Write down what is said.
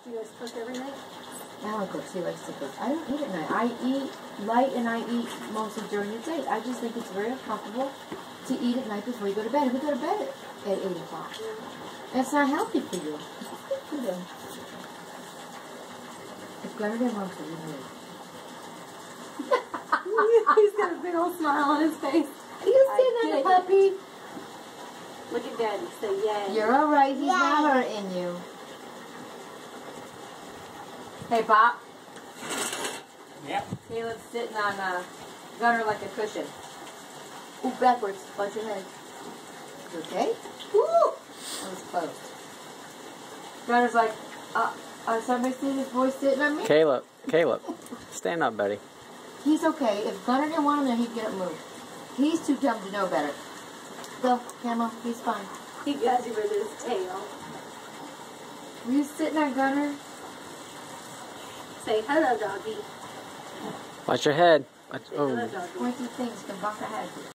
You guys cook every night? Alan cooks. He likes to cook. I don't eat at night. I eat light and I eat mostly during the day. I just think it's very uncomfortable to eat at night before you go to bed. And we go to bed at 8 o'clock. That's not healthy for you. It's good for them. If Gunnar wants to, you know. He's got a big old smile on his face. You see that, puppy? Look at Daddy. Say yay. You're all right. He's not hurting you. Hey, Pop. Yep. Caleb's sitting on Gunnar like a cushion. Ooh, backwards. Watch your head. You okay? Ooh! That was close. Gunnar's like, somebody see this boy sitting on me? Caleb, stand up, buddy. He's okay. If Gunnar didn't want him there, he'd get up and move. He's too dumb to know better. Go, Camel. He's fine. He got you with his tail. Were you sitting on Gunnar? Say hello, doggy. Watch your head. Say hello, Oh. doggy. Pointy things can bump ahead.